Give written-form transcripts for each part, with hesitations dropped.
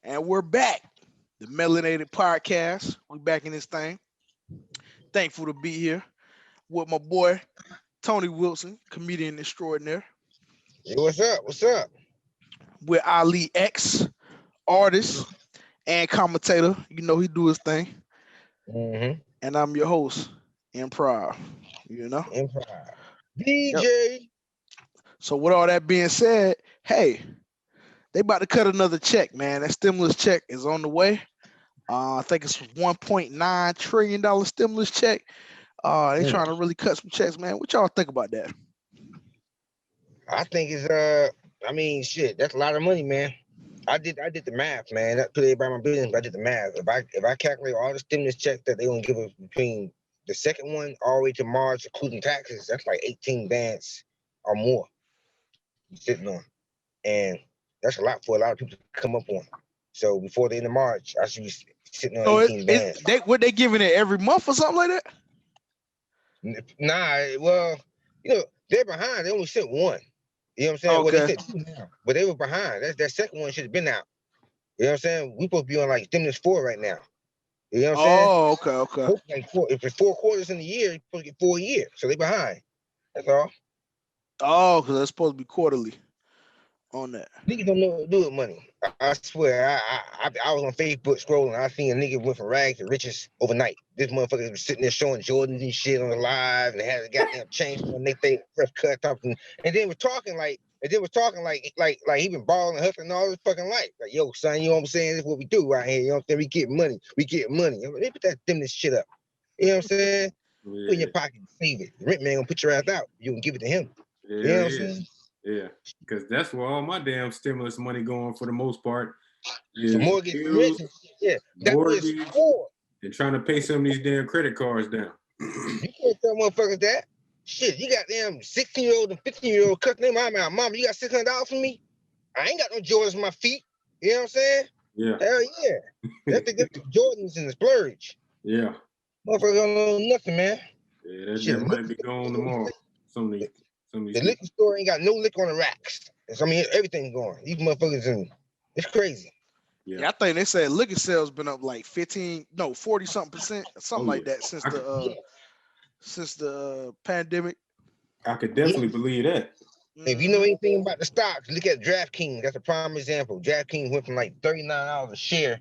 And we're back. The Melanated podcast. We back in this thing. Thankful to be here with my boy Tony Wilson, comedian extraordinaire. Hey, what's up? What's up? With Ali X, artist and commentator. You know he do his thing. Mm-hmm. And I'm your host, Improv. You know? Improv. Yep. DJ. So with all that being said, hey, they about to cut another check, man. That stimulus check is on the way. I think it's $1.9 trillion stimulus check. They trying to really cut some checks, man. What y'all think about that? I think it's I mean shit, that's a lot of money, man. I did the math, man. That put everybody in my business, but I did the math. If I calculate all the stimulus checks that they're gonna give us between the second one all the way to March, including taxes, that's like 18 bands or more sitting on. And that's a lot for a lot of people to come up on. So before the end of March, I should be sitting on So 18 bands. They giving it every month or something like that? Nah, well, they're behind. They only sent one. You know what I'm saying? Okay. Well, they sent two now, but they were behind. That second one should have been out. You know what I'm saying? We supposed to be on like stimulus 4 right now. You know what I'm saying? Oh, okay. Like if it's 4 quarters in the year, you're supposed to get 4 a year. So they behind. That's all. Oh, because that's supposed to be quarterly on that. Niggas don't know what to do with money. I swear. I was on Facebook scrolling. I seen a nigga went from rags to riches overnight. This motherfucker was sitting there showing Jordans and shit on the live, and they had a goddamn chain on their face, fresh cut, talking, and then was talking like he been balling and hustling all his fucking life. Like, yo, son, you know what I'm saying? This is what we do right here. You know what I'm saying? We get money. We get money. They put that this shit up. You know what I'm saying? Yeah. Put in your pocket, save it. The rent man gonna put your ass out. You can give it to him. Yeah, you know what I'm saying? Yeah, because that's where all my damn stimulus money going for the most part. The mortgage, bills, rent, yeah, that's mortgage, what it's for. And trying to pay some of these damn credit cards down. You can't tell motherfuckers that. Shit, you got damn 16-year-old and 15-year-old cussing their mom out. Mama, you got $600 for me? I ain't got no Jordans on my feet. You know what I'm saying? Yeah. Hell yeah. That's the Jordans and the splurge. Yeah. Motherfuckers don't know nothing, man. Yeah, that might be gone tomorrow. Some of these the liquor store ain't got no liquor on the racks. I mean, everything's going. These motherfuckers, it's crazy. Yeah, I think they said liquor sales been up like 40 something percent, something like that since the pandemic. I could definitely believe that. If you know anything about the stocks, look at DraftKings. That's a prime example. DraftKings went from like $39 a share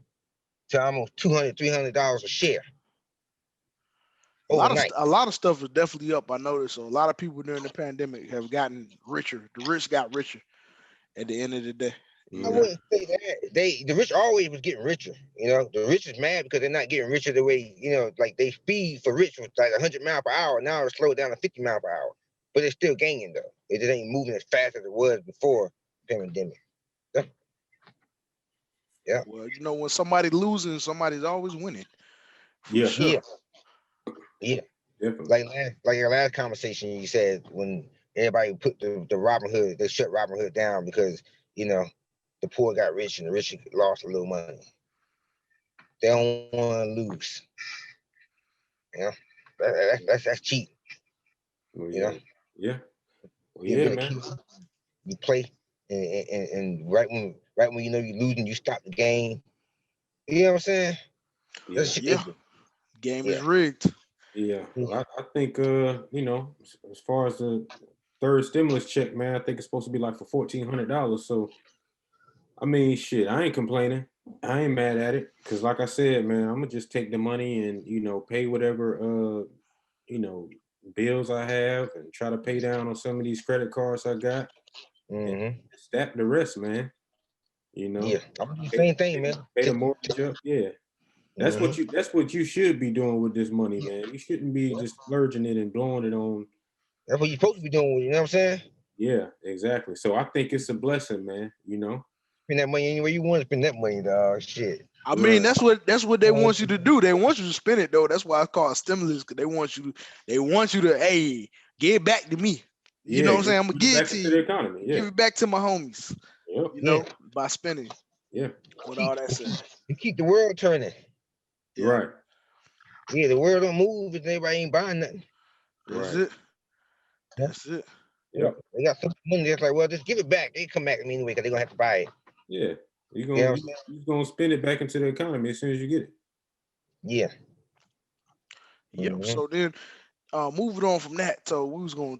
to almost $200, $300 a share. A lot of stuff is definitely up. I noticed. So a lot of people during the pandemic have gotten richer. The rich got richer at the end of the day. I wouldn't say that. The rich always was getting richer. The rich is mad because they're not getting richer the way, like they speed for rich was like 100 miles per hour. Now it's slowed down to 50 miles per hour. But it's still gaining though. It just ain't moving as fast as it was before the pandemic. Yeah. Well, when somebody's losing, somebody's always winning. Yeah. Sure. Yeah. Definitely. Like your last conversation, you said when everybody put the Robin Hood, they shut Robin Hood down because, the poor got rich and the rich lost a little money. They don't want to lose. That's cheap. Well, Yeah. Well, yeah, man. You play and right when you're losing, you stop the game. You know what I'm saying? Yeah. Game is rigged. Yeah. Well, I think as far as the third stimulus check, man, I think it's supposed to be like for $1,400. So I mean, shit, I ain't complaining. I ain't mad at it. Cause like I said, man, I'm gonna just take the money and, pay whatever bills I have and try to pay down on some of these credit cards I got. And stack the rest, man. Yeah, I'm doing the same thing, man. Pay the mortgage up. Yeah. That's what you should be doing with this money, man. You shouldn't be just splurging it and blowing it on. That's what you're supposed to be doing, you know what I'm saying? Yeah, exactly. So I think it's a blessing, man, Spend that money anywhere you want to spend that money, dog. Shit. I mean, that's what they want you to do. They want you to spend it though. That's why it's called stimulus, because they want you to, hey, give it back to me. You know what I'm saying? I'm gonna give it to you. The economy. Yeah. Give it back to my homies. Yep. By spending. Yeah. With all that said. You keep the world turning. Yeah. Right. Yeah, the world don't move if everybody ain't buying nothing. That's it. Yeah. They got so much money. It's like, well, just give it back. They come back to me anyway because they're gonna have to buy it. Yeah. Yeah, you're gonna spend it back into the economy as soon as you get it. yeah. Yep. Mm-hmm. So then, moving on from that, so we was gonna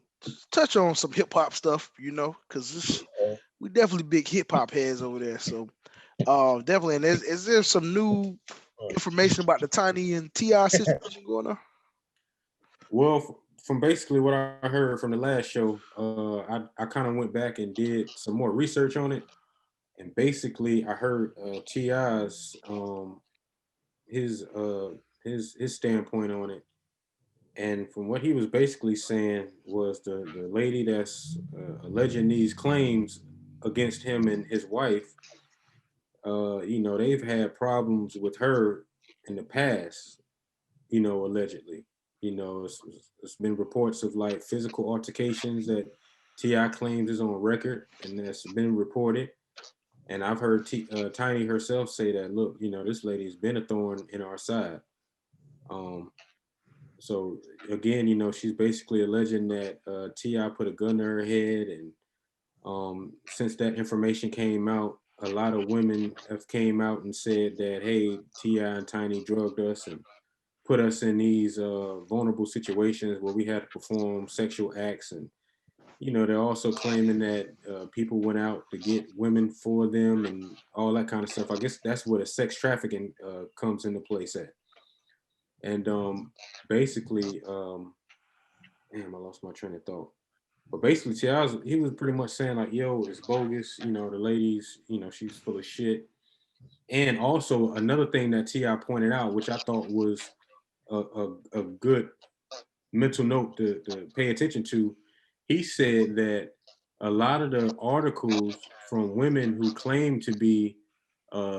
touch on some hip hop stuff, because this we definitely big hip hop heads over there. So, definitely. And is there some new information about the Tiny and Ti situation going on? Well, from basically what I heard from the last show, I kind of went back and did some more research on it, and basically I heard Ti's his uh his standpoint on it, and from what he was basically saying was the lady that's alleging these claims against him and his wife, they've had problems with her in the past, allegedly. It's been reports of like physical altercations that Ti claims is on record, and that's been reported. And I've heard Tiny herself say that, look, this lady's been a thorn in our side. Um, so again, she's basically alleging that Ti put a gun to her head, and since that information came out, a lot of women have came out and said that, hey, Ti and Tiny drugged us and put us in these vulnerable situations where we had to perform sexual acts. And they're also claiming that people went out to get women for them and all that kind of stuff. I guess that's where the sex trafficking comes into place at. And basically, damn, I lost my train of thought. But basically, he was pretty much saying like, "Yo, it's bogus." The ladies, she's full of shit. And also another thing that Ti pointed out, which I thought was a good mental note to pay attention to. He said that a lot of the articles from women who claim to be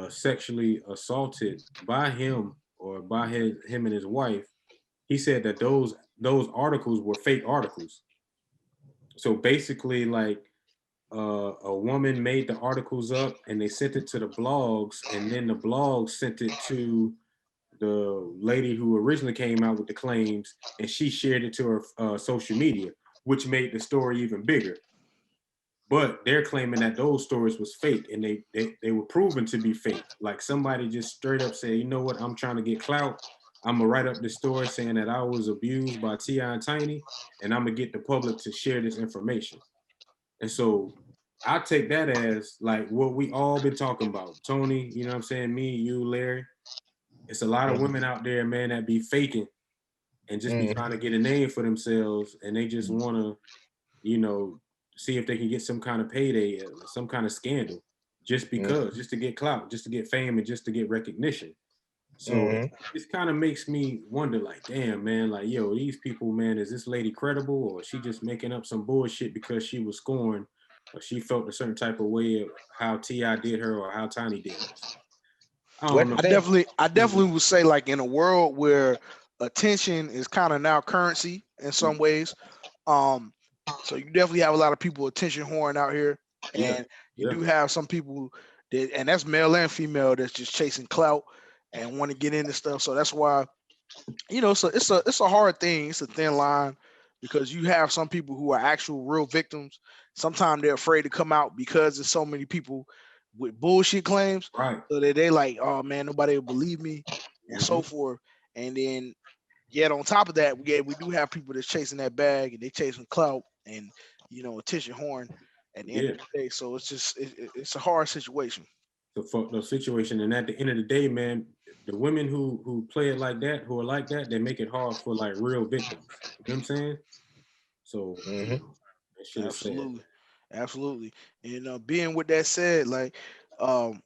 sexually assaulted by him or by him and his wife, he said that those articles were fake articles. So basically, like a woman made the articles up and they sent it to the blogs, and then the blogs sent it to the lady who originally came out with the claims, and she shared it to her social media, which made the story even bigger. But they're claiming that those stories was fake, and they were proven to be fake. Like somebody just straight up said, you know what, I'm trying to get clout. I'm gonna write up this story saying that I was abused by Ti and Tiny, and I'm gonna get the public to share this information. And so I take that as like what we all been talking about. Tony, you know what I'm saying? Me, you, Larry. It's a lot of women out there, man, that be faking and just be Mm-hmm. trying to get a name for themselves, and they just want to, you know, see if they can get some kind of payday, some kind of scandal, just because, just to get clout, just to get fame, and just to get recognition. So Mm-hmm. it kind of makes me wonder, like, damn, man, like, yo, these people, man, is this lady credible, or is she just making up some bullshit because she was scorned, or she felt a certain type of way of how Ti did her or how Tiny did her? I What don't the know. thing? I definitely would say, like, in a world where attention is kind of now currency in some ways. Um, so you definitely have a lot of people attention whoring out here, Yeah, and you do definitely. have some people that, and that's male and female, that's just chasing clout and want to get into stuff. So that's why, so it's a hard thing. It's a thin line because you have some people who are actual real victims. Sometimes they're afraid to come out because there's so many people with bullshit claims. Right. So that they like, oh man, nobody will believe me, and Mm-hmm. so forth. And then yet on top of that, we do have people that's chasing that bag and they chasing clout and attention horn at the end Yeah. of the day. So it's just it's a hard situation. The fucked up situation. And at the end of the day, man, the women who play it like that, who are like that, they make it hard for like real victims. You know what I'm saying? So, Mm-hmm. that shit is sad. Absolutely, absolutely. And being with that said, like um,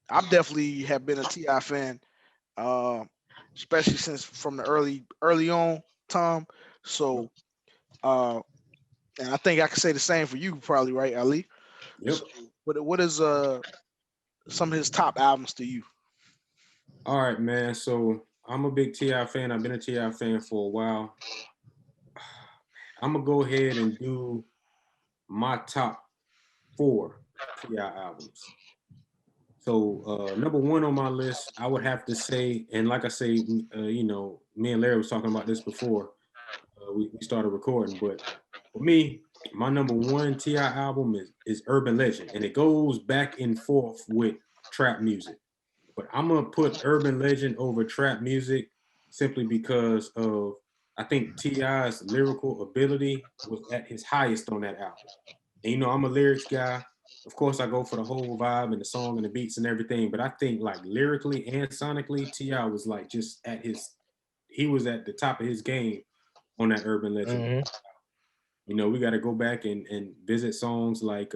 I definitely have been a Ti fan, uh, especially since from the early on time. Yep. So and I think I can say the same for you, probably, right, Ali? Yep. So what is some of his top albums to you? All right, man. So I'm a big Ti fan. I've been a Ti fan for a while. I'm gonna go ahead and do my top four Ti albums. So number one on my list, I would have to say, and like I say, me and Larry was talking about this before we started recording. But for me, my number one Ti album is Urban Legend, and it goes back and forth with trap music. But I'm gonna put Urban Legend over trap music simply because of I think T.I.'s lyrical ability was at his highest on that album. And you know, I'm a lyrics guy. Of course, I go for the whole vibe and the song and the beats and everything. But I think like lyrically and sonically, T.I. was like just at his he was at the top of his game on that Urban Legend. Mm-hmm. You know, we got to go back and visit songs like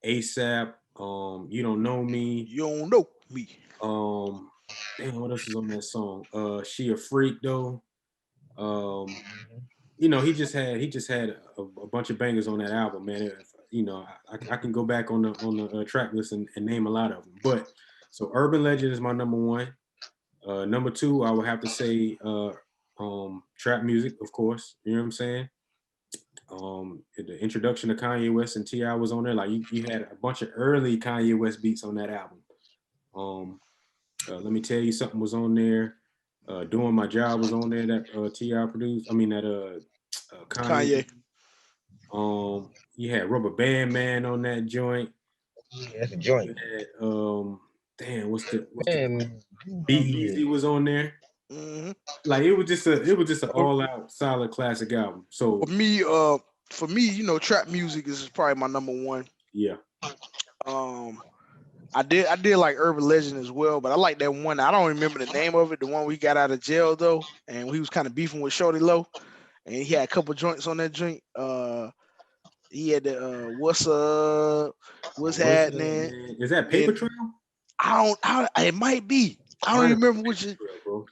ASAP, You Don't Know Me. You don't know me. Damn, what else is on that song? She a Freak though. You know, he just had a bunch of bangers on that album, man. You know, I can go back on the track list and name a lot of them. But so Urban Legend is my number one. Number two, I would have to say trap music, of course. You know what I'm saying? The introduction of Kanye West and T.I. was on there. Like you had a bunch of early Kanye West beats on that album. Let me tell you, something was on there. Doing My Job was on there that T.I. produced. I mean that Kanye. You had Rubber Band Man on that joint. Yeah, that's a joint. You had, what's the Be Easy was on there. Mm-hmm. Like it was just an all out solid classic album. So for me, you know, trap music is probably my number one. yeah. I did like Urban Legend as well, but I like that one. I don't remember the name of it. The one we got out of jail though, and he was kind of beefing with Shorty Low, and he had a couple joints on that joint. He had the what's up, what's happening? Is that Paper Trail? It might be. I don't even remember which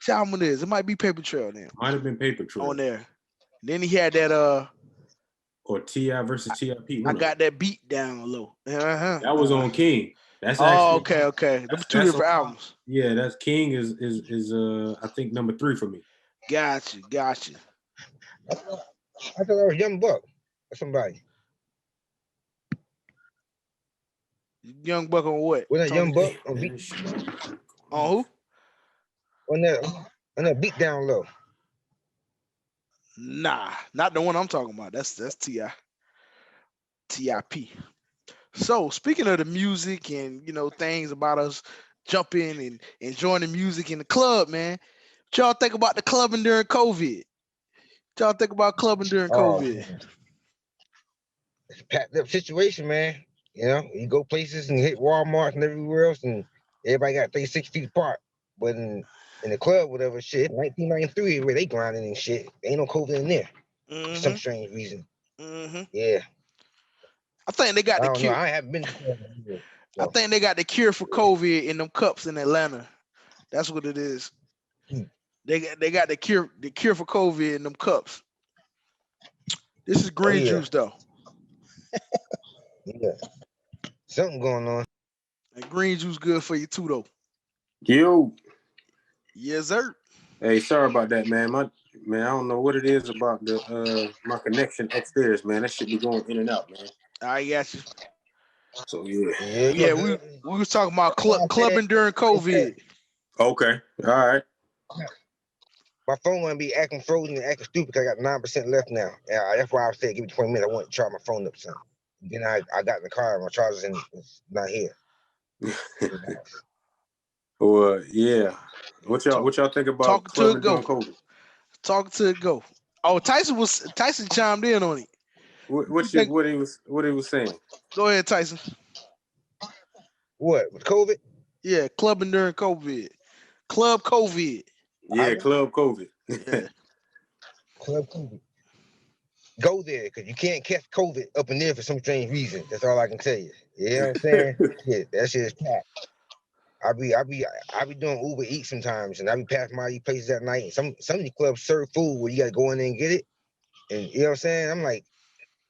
album it is. It might be Paper Trail now. Might have been Paper Trail on there. Then he had that or T.I. versus T.I.P. I got that beat down low. That was on King. That's actually okay. Those two different albums. Yeah, that's King is I think number 3 for me. Gotcha. I thought that was Young Buck or somebody. Young Buck on what? Was that Young Buck on beat? On who? On that beat down low. Nah, not the one I'm talking about. That's T.I. T.I.P. So speaking of the music and you know things about us jumping and enjoying the music in the club, man. What y'all think about the clubbing during COVID? What y'all think about clubbing during COVID? Man. It's a packed up situation, man. You know, you go places and hit Walmart and everywhere else, and everybody got 36 feet apart. But in the club, whatever shit, 1993, where they grinding and shit, ain't no COVID in there for some strange reason. Yeah. I think they got the cure. I haven't been to club in years, so. I think they got the cure for COVID in them cups in Atlanta. That's what it is. They got the cure for COVID in them cups. This is green juice though. Yeah. Something going on. And green juice good for you too though. Yo. Yes, sir. Hey, sorry about that, man. I don't know what it is about the my connection upstairs, man. That should be going in and out, man. I got you. So yeah. Yeah, we was talking about clubbing during COVID. Okay. All right. My phone gonna be acting frozen and acting stupid because I got 9% left now. That's why I said give me 20 minutes. I want to charge my phone up, son. Then I got in the car and my charger's not here. Well, yeah. What y'all think about clubbing during COVID? Talking to it go. Oh, Tyson chimed in on it. What he was saying? Go ahead, Tyson. What with COVID? Yeah, clubbing during COVID. Club COVID. Yeah, Club COVID. Yeah. Club COVID. Go there because you can't catch COVID up in there for some strange reason. That's all I can tell you. You know what I'm saying? Yeah, that shit is packed. I be doing Uber Eats sometimes, and I be passing by these places at night. And some of these clubs serve food where you gotta go in there and get it. And you know what I'm saying? I'm like,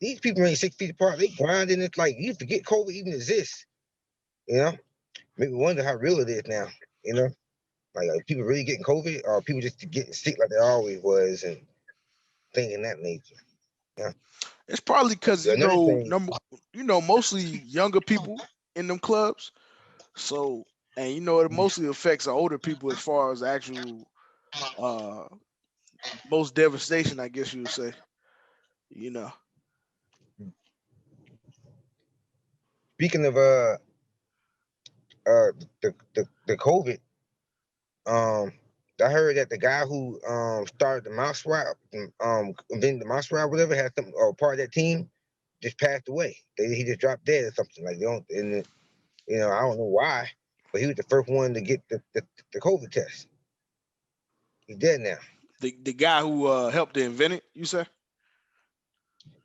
these people ain't 6 feet apart. They grinding. It's like you forget COVID even exists. You know, make me wonder how real it is now. You know, like people really getting COVID, or people just getting sick like they always was, and things in that nature. Yeah, it's probably because mostly younger people in them clubs. So, and it mostly affects the older people as far as actual most devastation, I guess you would say. Speaking of the COVID. I heard that the guy who started the mouse swab, invented the mouse swab, whatever, had some or part of that team just passed away. He just dropped dead or something. Like they don't, and I don't know why, but he was the first one to get the COVID test. He's dead now. The guy who helped to invent it, you say?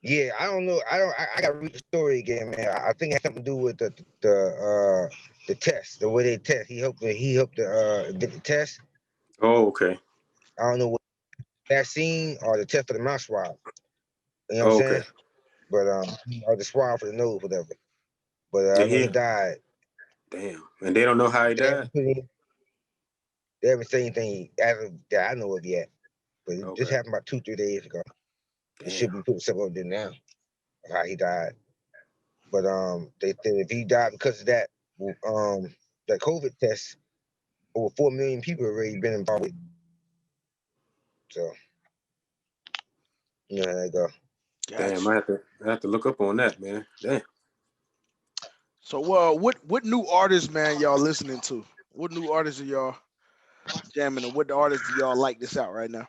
Yeah, I don't know. I gotta read the story again, man. I think it had something to do with the test, the way they test. He helped to invent the test. Oh, okay. I don't know what vaccine or the test for the mouth swab. You know what Oh, I'm okay. saying? But or the swab for the nose, whatever. But I know he died. Damn. And they don't know how he died? They haven't said anything as of that I know of yet. But it just Okay. happened about 2-3 days ago. It should Damn. be putting something up there now of how he died. But they said if he died because of that that COVID test, over 4 million people already been involved with. So you know how that go. Damn, I have to look up on that, man. Damn. So what new artists, man, y'all listening to? What new artists are y'all jamming, and what artists do y'all like this out right now?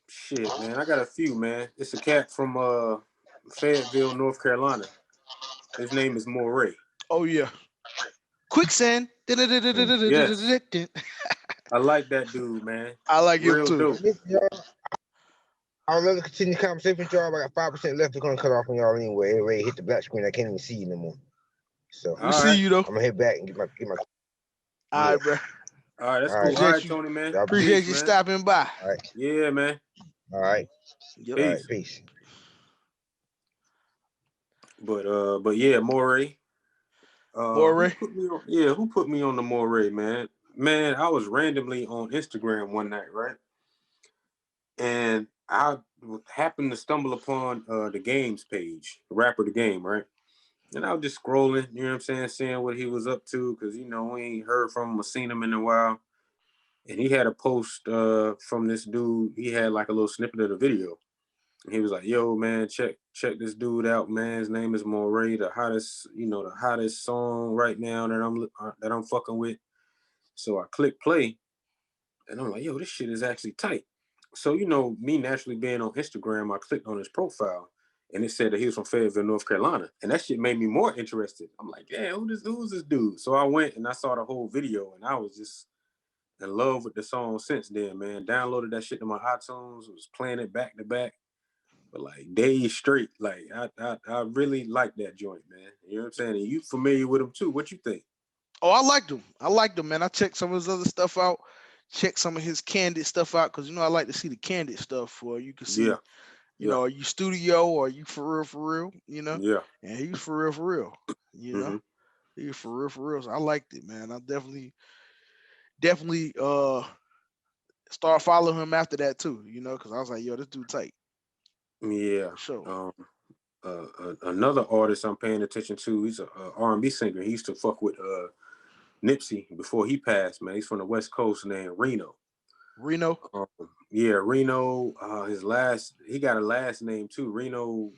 Shit, man. I got a few, man. It's a cat from Fayetteville, North Carolina. His name is Moray. Oh yeah. Quicksand. Yes. I like that dude, man. I like him Real too. dope. I'll let continue the conversation with y'all. I got 5% left. It's gonna cut off on y'all anyway. It already hit the black screen. I can't even see you no more. So We see you though. I'm gonna head back and get my. All right, bro. All right, that's All cool. right. All right, Tony, man. Appreciate Peace, you man. stopping by. All right. Yeah, man. All right. Yep. All right. Peace. But yeah, Moray. Moray. Who put me on the Moray, man? Man, I was randomly on Instagram one night, right? And I happened to stumble upon the games page, the rapper The Game, right? And I was just scrolling, you know what I'm saying, seeing what he was up to, because, we ain't heard from him or seen him in a while. And he had a post from this dude. He had like a little snippet of the video. And he was like, yo, man, check this dude out, man. His name is Moray, the hottest song right now that I'm fucking with. So I click play, and I'm like, yo, this shit is actually tight. So, me naturally being on Instagram, I clicked on his profile, and it said that he was from Fayetteville, North Carolina. And that shit made me more interested. I'm like, yeah, who's this dude? So I went and I saw the whole video, and I was just in love with the song since then, man. Downloaded that shit to my iTunes, was playing it back to back for like days straight. Like I really like that joint, man. You know what I'm saying? And you familiar with him too. What you think? Oh, I liked him, man. I checked some of his other stuff out. Check some of his candid stuff out, because I like to see the candid stuff where you can see, are you studio or are you for real, Yeah. And he's for real, Mm-hmm. He's for real. So I liked it, man. I definitely start following him after that too, because I was like, yo, this dude tight. Yeah. Sure. Another artist I'm paying attention to, he's a R&B singer. He used to fuck with Nipsey before he passed, man. He's from the West Coast named Reno. Reno? Reno. He got a last name too, Reno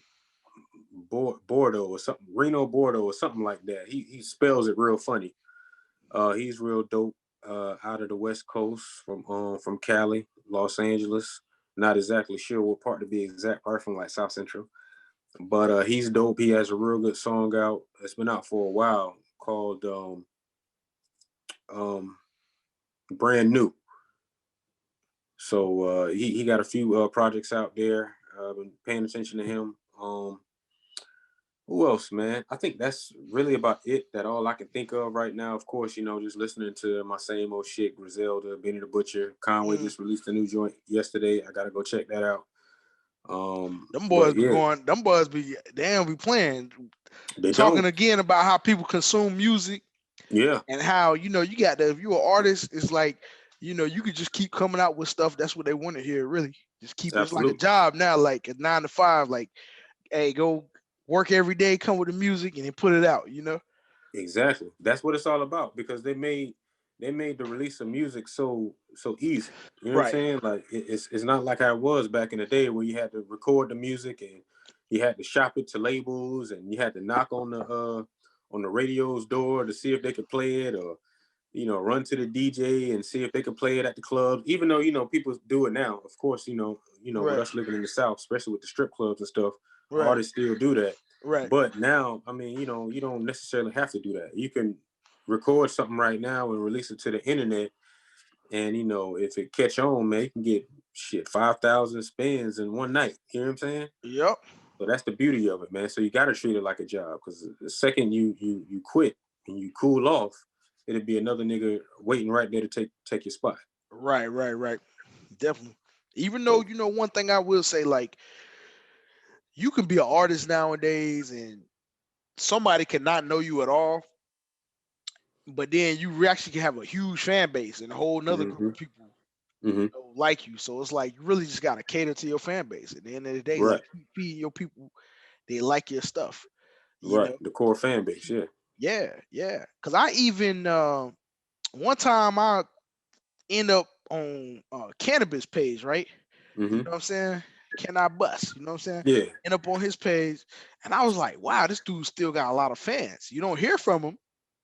Bordeaux or something. Reno Bordeaux or something like that. He spells it real funny. He's real dope. Out of the West Coast from Cali, Los Angeles. Not exactly sure what part to be exact, probably from like South Central. But he's dope. He has a real good song out. It's been out for a while called Brand New. So he got a few projects out there. I've been paying attention to him. Who else, man? I think that's really about it. That all I can think of right now. Of course, just listening to my same old shit. Griselda, Benny the Butcher, Conway just released a new joint yesterday. I gotta go check that out. Them boys be going. Them boys be playing. They talking don't. Again about how people consume music. Yeah. And how you got to, if you're an artist, it's like you could just keep coming out with stuff. That's what they want to hear. Really, just keep it. It's like a job now, like a 9 to 5. Like, hey, go work every day, come with the music, and then put it out. Exactly. That's what it's all about, because they made the release of music so easy. You know what I'm saying? Like it's not like how it was back in the day where you had to record the music and you had to shop it to labels, and you had to knock on the radio's door to see if they could play it, or run to the DJ and see if they could play it at the clubs. Even though people do it now, of course, with Right. us living in the South, especially with the strip clubs and stuff, Right. artists still do that. Right. But now, I mean, you don't necessarily have to do that. You can record something right now and release it to the internet, and if it catch on, man, you can get 5,000 spins in one night. You know what I'm saying? Yep. So that's the beauty of it, man. So you got to treat it like a job, because the second you quit and you cool off, it'll be another nigga waiting right there to take your spot. Right. Definitely. Even though, So, one thing I will say, like, you can be an artist nowadays and somebody cannot know you at all, but then you actually can have a huge fan base and a whole nother group hmm of people, hmm like you. So it's like you really just gotta cater to your fan base. At the end of the day, right, like, keep feeding your people, they like your stuff. You right. know? The core fan base, yeah. Yeah. Cause I even one time I end up on cannabis page, right? You hmm know what I'm saying? Can I bust? You know what I'm saying? Yeah. End up on his page, and I was like, wow, this dude still got a lot of fans. You don't hear from him,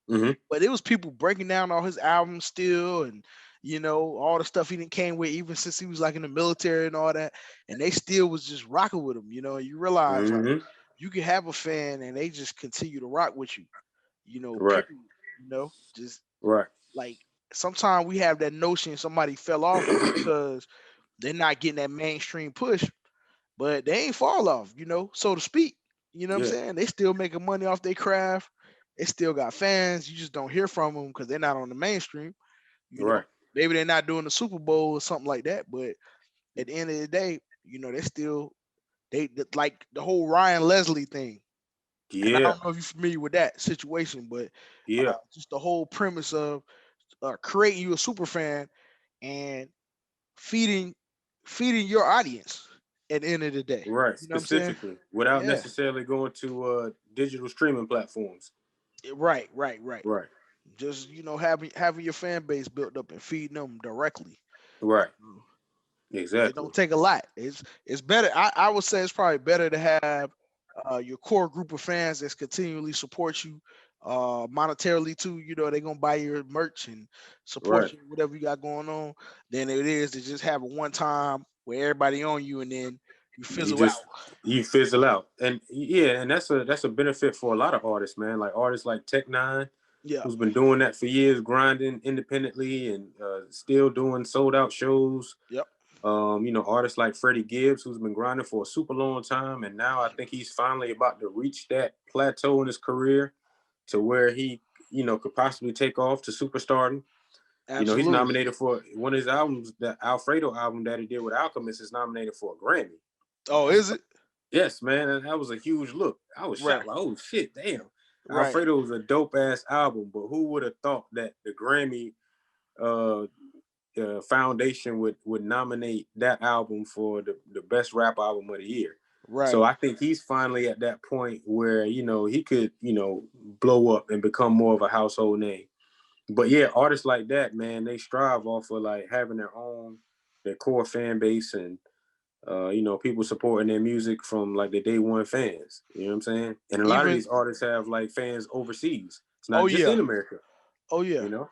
hmm but it was people breaking down all his albums still, and all the stuff he didn't came with, even since he was like in the military and all that, and they still was just rocking with him. And you realize, like, hmm you can have a fan and they just continue to rock with you. Right. Period. Just Right. like sometimes we have that notion somebody fell off because they're not getting that mainstream push, but they ain't fall off, so to speak. You know what I'm Yeah. saying? They still making money off their craft. They still got fans. You just don't hear from them because they're not on the mainstream. You know, Right. maybe they're not doing the Super Bowl or something like that. But at the end of the day, they still like the whole Ryan Leslie thing. And I Yeah. don't know if you're familiar with that situation, but Yeah. just the whole premise of creating you a super fan and feeding feeding your audience at the end of the day. Right. You know what I'm saying? Specifically, without Yeah. necessarily going to digital streaming platforms. Right. Right. Just having your fan base built up and feeding them directly. Right. Mm. It Exactly. don't take a lot. It's better. I would say it's probably better to have your core group of fans that's continually support you monetarily too. They're gonna buy your merch and support Right. you whatever you got going on, than it is to just have a one time where everybody on you and then you You fizzle out. just you fizzle out, and yeah, and that's a benefit for a lot of artists, man. Like artists like Tech Nine, Yeah. who's been doing that for years, grinding independently and still doing sold out shows. Yep. Artists like Freddie Gibbs, who's been grinding for a super long time, and now I think he's finally about to reach that plateau in his career to where he, could possibly take off to superstardom. He's Absolutely. nominated for one of his albums, the Alfredo album that he did with Alchemist, is nominated for a Grammy. Oh, That's is it? Yes, man, and that was a huge look. I was Right. shocked, like, oh shit, damn. Right. Alfredo was a dope ass album, but who would have thought that the Grammy uh, Foundation would nominate that album for the best rap album of the year? Right. So I think he's finally at that point where he could blow up and become more of a household name. But yeah, artists like that, man, they strive off of like having their core fan base, and people supporting their music from like the day one fans. You know what I'm saying? And a lot of Even these artists have like fans overseas. It's oh not just yeah. in America, Oh yeah. you know?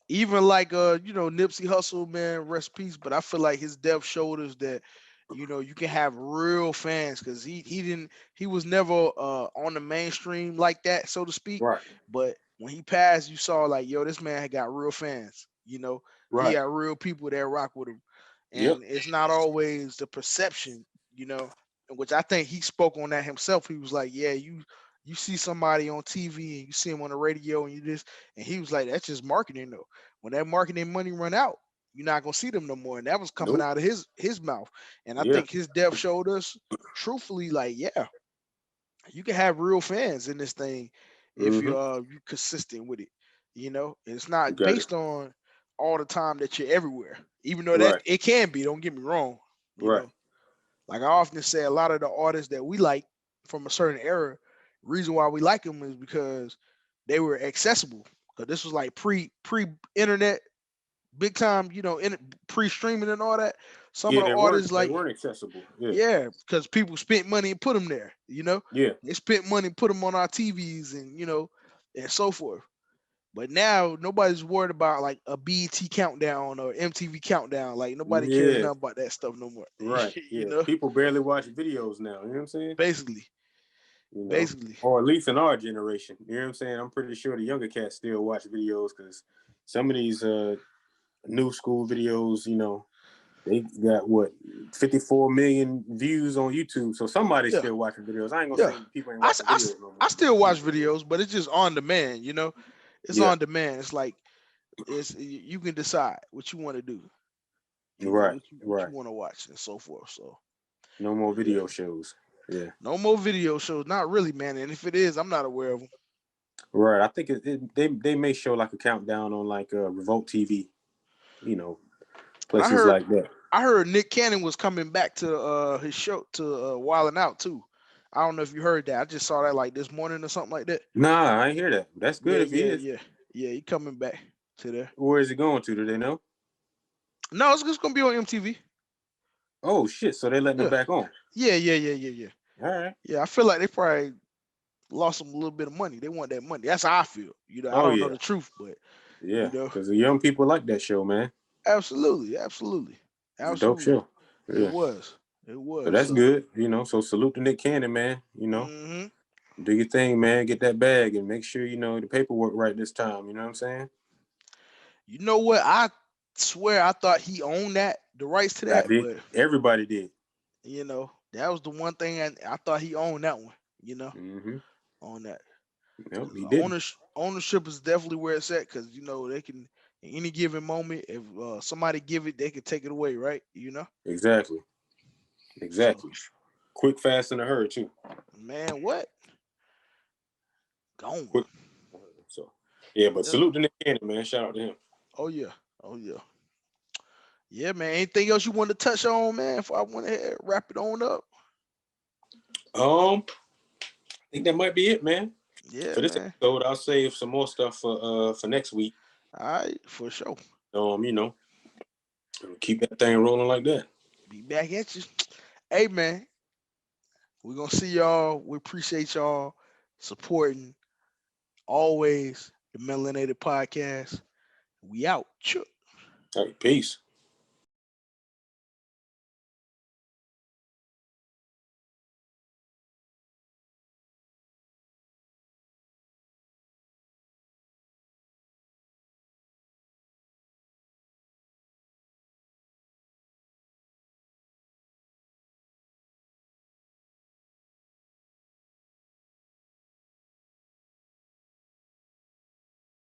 Even like Nipsey Hussle, man, rest in peace. But I feel like his death showed us that you can have real fans because he was never on the mainstream like that, so to speak. Right. But when he passed, you saw like, yo, this man had got real fans. He Right. got real people that rock with him, Yep. and it's not always the perception, which I think he spoke on that himself. He was like, yeah, you see somebody on TV and you see him on the radio and and he was like, that's just marketing though. When that marketing money run out, you're not gonna see them no more. And that was coming Nope. out of his mouth. And I Yeah. think his death showed us truthfully, like, yeah, you can have real fans in this thing if Mm-hmm. you consistent with it. It's You not got it. based on all the time that you're everywhere, even though that Right. it can be. Don't get me wrong. You Right. know, like I often say, a lot of the artists that we like from a certain era, reason why we like them is because they were accessible. Because this was like pre internet, big time, you know, in pre-streaming and all that. Some Yeah, of the they artists weren't they like, weren't accessible. Yeah. yeah, because people spent money and put them there. You know, Yeah. they spent money and put them on our TVs and you know, and so forth. But now nobody's worried about like a BET countdown or MTV countdown. Like nobody cares Yeah. nothing about that stuff no more. Right. You Yeah. know, People barely watch videos now. You know what I'm saying? basically, You know, basically. or at least in our generation. You know what I'm saying? I'm pretty sure the younger cats still watch videos because some of these new school videos, you know, they got what 54 million views on YouTube. So somebody's Yeah, still watching videos. I ain't gonna yeah. say people ain't watching videos no I more. still watch videos, but it's just on demand. You know, it's Yeah. on demand. It's like you can decide what you want to do. You know Right. what you Right. want to watch and so forth. So No more yeah, video shows. Yeah. no more video shows. Not really, man. And if it is, I'm not aware of them. Right. I think they may show like a countdown on like Revolt TV. You know, And places like that. I heard Nick Cannon was coming back to his show to Wildin' Out too. I don't know if you heard that. I just saw that like this morning or something like that. Nah, I ain't hear that. That's good Yeah, if he yeah, is. yeah, yeah. He coming back to there. Where is he going to? Do they know? No, it's just gonna be on MTV. Oh shit! So they letting him Yeah, back on. yeah, yeah, yeah, yeah, yeah. All right. Yeah, I feel like they probably lost them a little bit of money. They want that money. That's how I feel. You know, I Oh don't know yeah, the truth, but yeah. you know, Because the young people like that show, man. absolutely, absolutely, It's a dope absolutely. show. It Yeah. was, it So was. that's So, good. You know. So salute to Nick Cannon, man. You know, hmm do your thing, man. Get that bag and make sure you know the paperwork right this time. You know what I'm saying? you know what? I swear I thought he owned the rights to I that, did. but Everybody did. you know, that was the one thing I thought he owned that one. You know, Mm-hmm. on that. Nope, Because he didn't. ownership is definitely where it's at. Because you know they can in any given moment, if somebody give it, they can take it away, right? You know. Exactly. So Exactly. Quick, fast, in a hurry too. man, what gone? Quick. So yeah, but Yeah. salute to Nick Cannon, man. Shout out to him. Oh yeah. Oh yeah. Yeah, man. Anything else you want to touch on, man? If I want to wrap it on up. I think that might be it, man. Yeah, For this man. episode, I'll save some more stuff for next week. All right, for sure. You know, keep that thing rolling like that. Be back at you. Hey, man. We're gonna see y'all. We appreciate y'all supporting always the Melanated podcast. We out. Sure. All right, peace.